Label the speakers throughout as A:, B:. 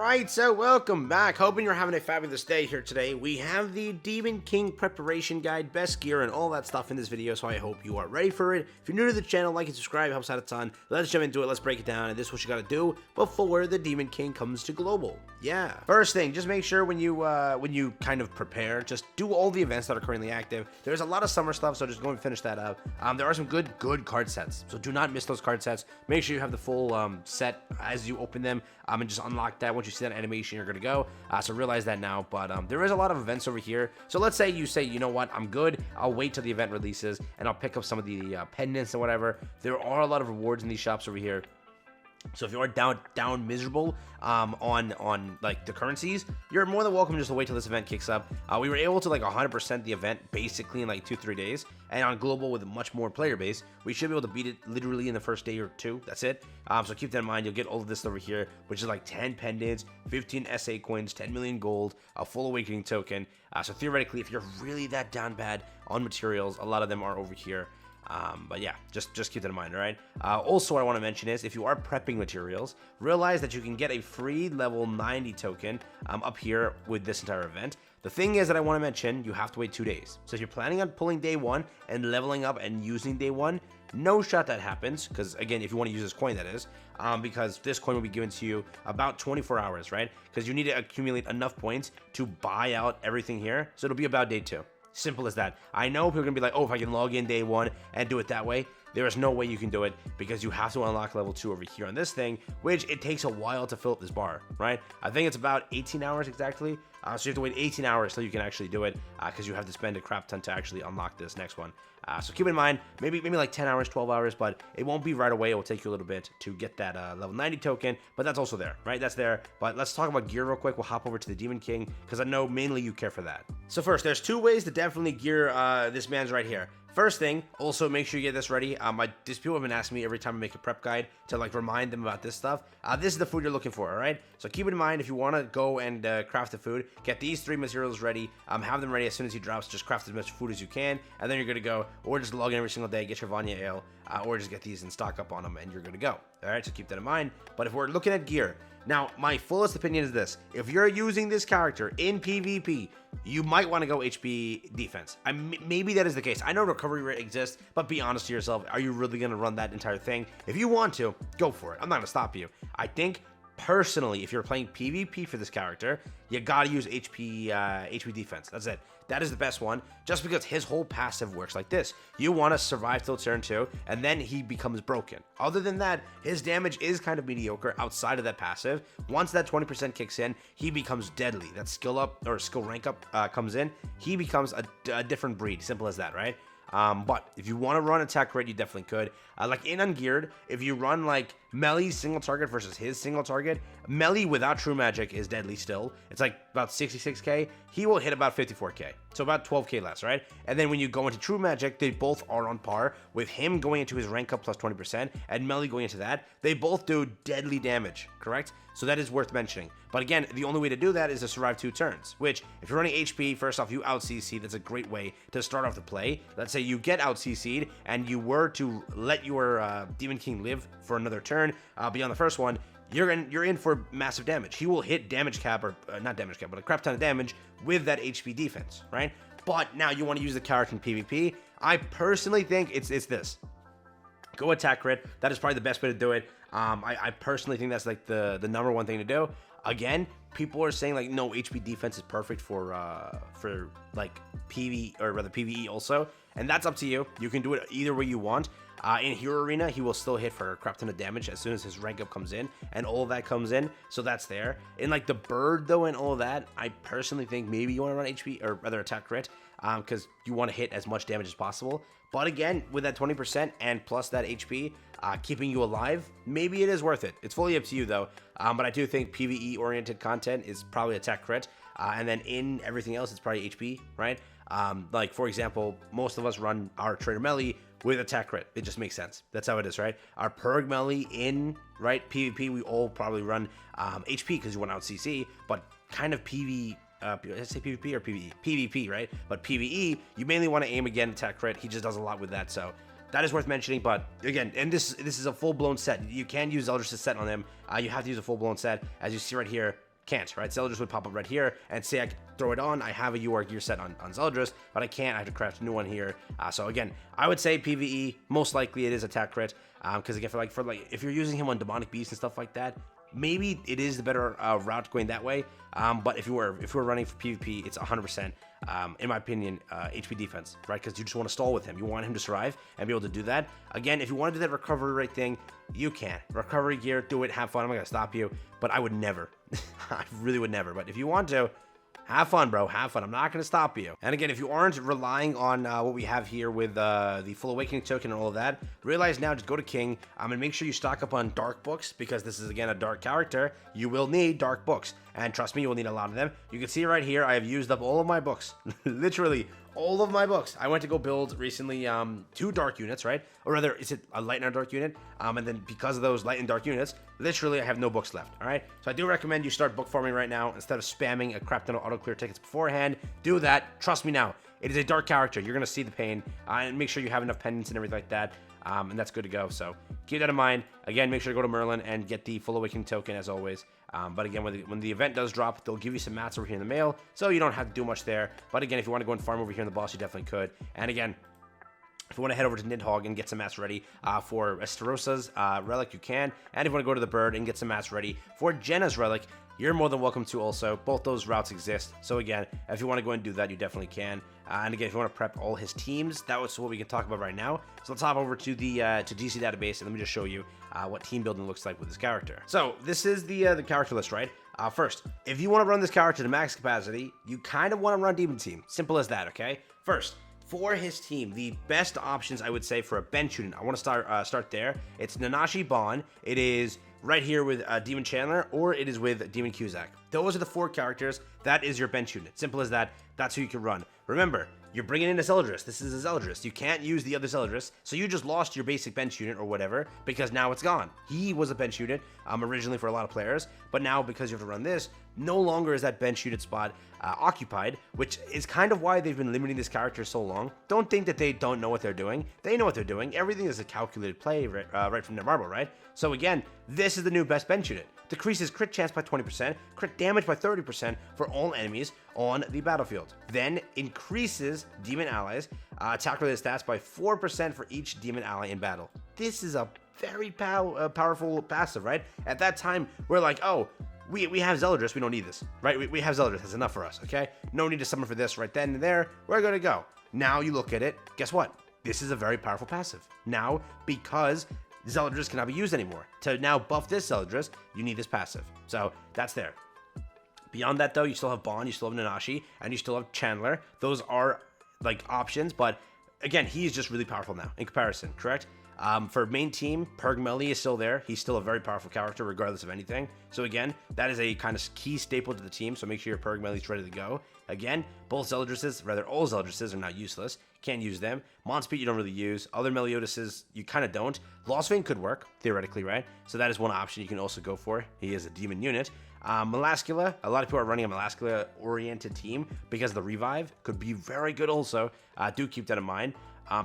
A: Alright, so welcome back. Hoping you're having a fabulous day here today. We have the Demon King preparation guide, best gear, and all that stuff in this video, so I hope you are ready for it. If you're new to the channel, like and subscribe, helps out a ton. Let's jump into it, let's break it down, and this is what you gotta do before the Demon King comes to global. Yeah. First thing, just make sure when you kind of prepare, just do all the events that are currently active. There's a lot of summer stuff, so just go and finish that up. There are some good card sets, so do not miss those card sets. Make sure you have the full set as you open them, and just unlock that. Once you see that animation, you're gonna go. So realize that now. But there is a lot of events over here. So let's say you say, you know what, I'm good. I'll wait till the event releases, and I'll pick up some of the pendants and whatever. There are a lot of rewards in these shops over here. So if you are down miserable on like the currencies, you're more than welcome just to wait till this event kicks up. We were able to like 100% the event basically in like 2-3 days, and on global with a much more player base, we should be able to beat it literally in the first day or two. That's it. So keep that in mind. You'll get all of this over here, which is like 10 pendants, 15 SA coins, 10 million gold, a full awakening token. So theoretically, if you're really that down bad on materials, a lot of them are over here. But yeah, just keep that in mind, all right? Also, what I want to mention is, if you are prepping materials, realize that you can get a free level 90 token up here with this entire event. The thing is that I want to mention, you have to wait 2 days. So if you're planning on pulling day 1 and leveling up and using day 1, no shot that happens, because again, if you want to use this coin, that is, because this coin will be given to you about 24 hours, right? Because you need to accumulate enough points to buy out everything here, so it'll be about day 2. Simple as that. I know people are going to be like, oh, if I can log in day 1 and do it that way, there is no way you can do it, because you have to unlock level 2 over here on this thing, which it takes a while to fill up this bar, right? I think it's about 18 hours exactly. So you have to wait 18 hours till you can actually do it, because you have to spend a crap ton to actually unlock this next one. So keep in mind, maybe like 10 hours, 12 hours, but it won't be right away. It will take you a little bit to get that level 90 token, but that's also there, right? That's there. But let's talk about gear real quick. We'll hop over to the Demon King, because I know mainly you care for that. So first, there's 2 ways to definitely gear this man's right here. First thing, also make sure you get this ready. These people have been asking me every time I make a prep guide to like remind them about this stuff. This is the food you're looking for, all right? So keep it in mind, if you want to go and craft the food, get these 3 materials ready. Have them ready as soon as he drops. Just craft as much food as you can, and then you're good to go. Or just log in every single day, get your Vanya Ale, or just get these and stock up on them, and you're good to go. All right, so keep that in mind. But if we're looking at gear, now, my fullest opinion is this. If you're using this character in PvP, you might want to go HP defense. Maybe that is the case. I know recovery rate exists, but be honest to yourself. Are you really going to run that entire thing? If you want to, go for it. I'm not going to stop you. I think, personally, if you're playing PvP for this character, you got to use HP defense. That's it. That is the best one, just because his whole passive works like this. You want to survive till turn 2, and then he becomes broken. Other than that, his damage is kind of mediocre outside of that passive. Once that 20% kicks in, he becomes deadly. That skill up, or skill rank up comes in, he becomes a different breed. Simple as that, right? But if you want to run attack rate, you definitely could. Like in ungeared, if you run like Meli's single target versus his single target, Meli without true magic is deadly still. It's like about 66k. He will hit about 54k. So about 12k less, right? And then when you go into true magic, they both are on par with him going into his rank up plus 20% and Meli going into that. They both do deadly damage, correct? So that is worth mentioning. But again, the only way to do that is to survive 2 turns, which if you're running HP, first off, you out CC. That's a great way to start off the play. Let's say you get out CC'd and you were to let your Demon King live for another turn beyond the first one, you're in for massive damage. He will hit damage cap, or not damage cap, but a crap ton of damage with that HP defense, right? But now you want to use the character in PvP. I personally think it's this. Go attack crit. That is probably the best way to do it. I personally think that's like the number one thing to do. Again, people are saying like, no, HP defense is perfect for like PV, or rather PvE also, and that's up to you. You can do it either way you want. In Hero Arena, he will still hit for a crap ton of damage as soon as his rank up comes in, and all of that comes in, so that's there. In like the bird though and all of that, I personally think maybe you want to run HP, or rather attack crit, because you want to hit as much damage as possible. But again, with that 20% and plus that HP keeping you alive, maybe it is worth it. It's fully up to you though. But I do think PvE oriented content is probably attack crit, and then in everything else, it's probably HP, right? Like for example, most of us run our Trader Meli with attack crit. It just makes sense. That's how it is, right? Our Purg Meli in, right, PvP, we all probably run HP because you want out CC, but kind of PV, did I say PvP or PvE? PvP, right? But PvE, you mainly want to aim again, attack crit. He just does a lot with that, so that is worth mentioning. But again, and this is a full-blown set. You can use Eldritch's set on him. You have to use a full-blown set. As you see right here, Can't, right? Zeldris would pop up right here, and say I could throw it on. I have a UR gear set on Zeldris, but I can't. I have to craft a new one here. So again, I would say PvE, most likely it is attack crit, because again, for like if you're using him on demonic beasts and stuff like that, maybe it is the better route going that way. But if you were running for PvP, it's 100%, in my opinion, HP defense, right? Because you just want to stall with him. You want him to survive and be able to do that. Again, if you want to do that recovery rate thing, you can. Recovery gear, do it, have fun. I'm not going to stop you, but I would never. I really would never. But if you want to, have fun, bro. Have fun. I'm not going to stop you. And again, if you aren't relying on what we have here with the Full Awakening token and all of that, realize now, just go to King and make sure you stock up on dark books, because this is, again, a dark character. You will need dark books. And trust me, you will need a lot of them. You can see right here, I have used up all of my books. Literally, all of my books. I went to go build recently 2 dark units, right? Or rather, is it a light and a dark unit? And then because of those light and dark units, literally I have no books left, all right? So I do recommend you start book farming right now instead of spamming a crap ton of auto clear tickets beforehand. Do that. Trust me now. It is a dark character. You're going to see the pain. And make sure you have enough pendants and everything like that. And that's good to go. So keep that in mind. Again, make sure to go to Merlin and get the Full Awakening token as always. But again, when the event does drop, they'll give you some mats over here in the mail, so you don't have to do much there. But again, if you want to go and farm over here in the boss, you definitely could. And again, if you want to head over to Nidhogg and get some mats ready for Estarosa's relic, you can. And if you want to go to the bird and get some mats ready for Jenna's relic, you're more than welcome to also. Both those routes exist. So again, if you want to go and do that, you definitely can. And again, if you want to prep all his teams, that was what we can talk about right now. So let's hop over to the GC database, and let me just show you what team building looks like with this character. So this is the character list, right? First, if you want to run this character to max capacity, you kind of want to run Demon Team. Simple as that, okay? First, for his team, the best options I would say for a bench unit, I want to start there. It's Nanashi Bon. It is right here with Demon Chandler, or it is with Demon Cusack. Those are the 4 characters. That is your bench unit. Simple as that. That's who you can run. Remember, you're bringing in a Zeldris. This is a Zeldris. You can't use the other Zeldris, so you just lost your basic bench unit or whatever, because now it's gone. He was a bench unit originally for a lot of players, but now because you have to run this, no longer is that bench unit spot occupied, which is kind of why they've been limiting this character so long. Don't think that they don't know what they're doing. They know what they're doing. Everything is a calculated play right from their marble, right? So again, this is the new best bench unit. Decreases crit chance by 20%, crit damage by 30% for all enemies on the battlefield. Then increases demon allies attack related stats by 4% for each demon ally in battle. This is a very powerful passive, right? At that time, we're like, oh, we have Zeldris, we don't need this, right? We have Zeldris, that's enough for us, okay? No need to summon for this right then and there, we're gonna go. Now you look at it, guess what? This is a very powerful passive. Now, because Zeldris cannot be used anymore. To now buff this Zeldris, you need this passive. So that's there. Beyond that though, you still have Bond, you still have Nanashi, and you still have Chandler. Those are like options, but again, he's just really powerful now in comparison, correct? For main team, Perg Melly is still there. He's still a very powerful character regardless of anything. So again, that is a kind of key staple to the team, so make sure your Perg Melly's ready to go. Again, both Zeldrises, rather all Zeldrises are not useless. Can't use them. Monspeed you don't really use. Other Meliodases you kind of don't. Lostvein could work, theoretically, right? So that is one option you can also go for. He is a demon unit. Melascula, a lot of people are running a Melascula-oriented team because the revive could be very good also. Do keep that in mind.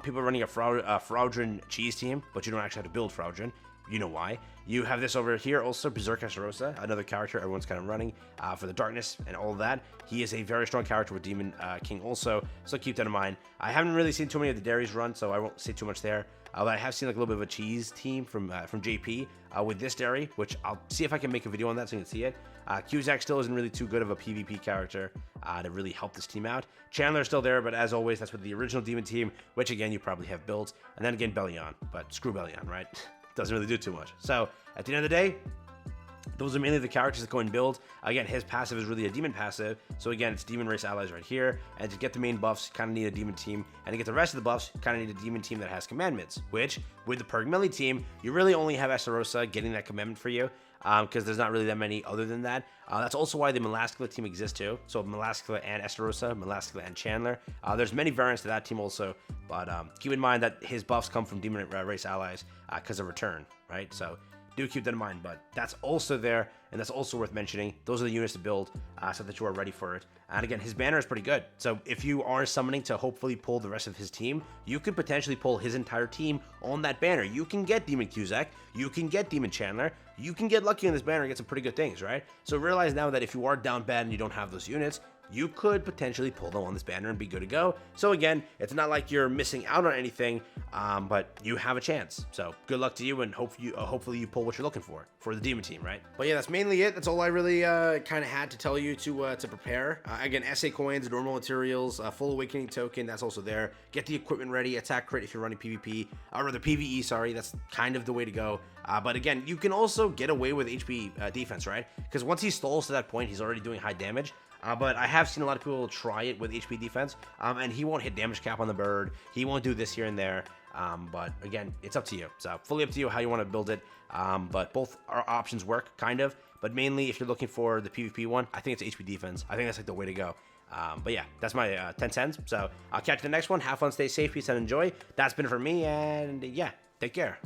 A: People are running a Fraudrin cheese team, but you don't actually have to build Fraudrin. You know why. You have this over here also, Berserk Estarosa, another character everyone's kind of running for the darkness and all of that. He is a very strong character with Demon King also, so keep that in mind. I haven't really seen too many of the Dairies run, so I won't say too much there. But I have seen like a little bit of a cheese team from JP with this dairy, which I'll see if I can make a video on that so you can see it. Cusack still isn't really too good of a PvP character to really help this team out. Chandler's still there, but as always, that's with the original Demon team, which again, you probably have built. And then again, Bellion, but screw Bellion, right? Doesn't really do too much. So at the end of the day, those are mainly the characters that go and build. Again, his passive is really a demon passive. So again, it's demon race allies right here. And to get the main buffs, you kind of need a demon team. And to get the rest of the buffs, you kind of need a demon team that has commandments. Which, with the Perg Melee team, you really only have Estarosa getting that commandment for you. Because there's not really that many other than that. That's also why the Melascula team exists too. So Melascula and Estarosa, Melascula and Chandler. There's many variants to that team also. But keep in mind that his buffs come from demon race allies because of return, right? So do keep that in mind. But that's also there, and that's also worth mentioning. Those are the units to build so that you are ready for it. And again, his banner is pretty good. So if you are summoning to hopefully pull the rest of his team, you could potentially pull his entire team on that banner. You can get Demon Cusack, you can get Demon Chandler, you can get lucky on this banner and get some pretty good things, right? So realize now that if you are down bad and you don't have those units, you could potentially pull them on this banner and be good to go. So again, it's not like you're missing out on anything, but you have a chance. So good luck to you, and hopefully you pull what you're looking for the demon team, right? But yeah, that's mainly it. That's all I really kind of had to tell you to prepare. Again, SA coins, normal materials, full awakening token, that's also there. Get the equipment ready, attack crit if you're running PvP, or rather PvE, sorry. That's kind of the way to go. But again, you can also get away with HP defense, right? Because once he stalls to that point, he's already doing high damage. But I have seen a lot of people try it with HP defense, and he won't hit damage cap on the bird. He won't do this here and there. But again, it's up to you. So fully up to you how you want to build it. But both our options work, kind of. But mainly, if you're looking for the PvP one, I think it's HP defense. I think that's like the way to go. But yeah, that's my 10 cents. So I'll catch you in the next one. Have fun, stay safe, peace, and enjoy. That's been it for me, and yeah, take care.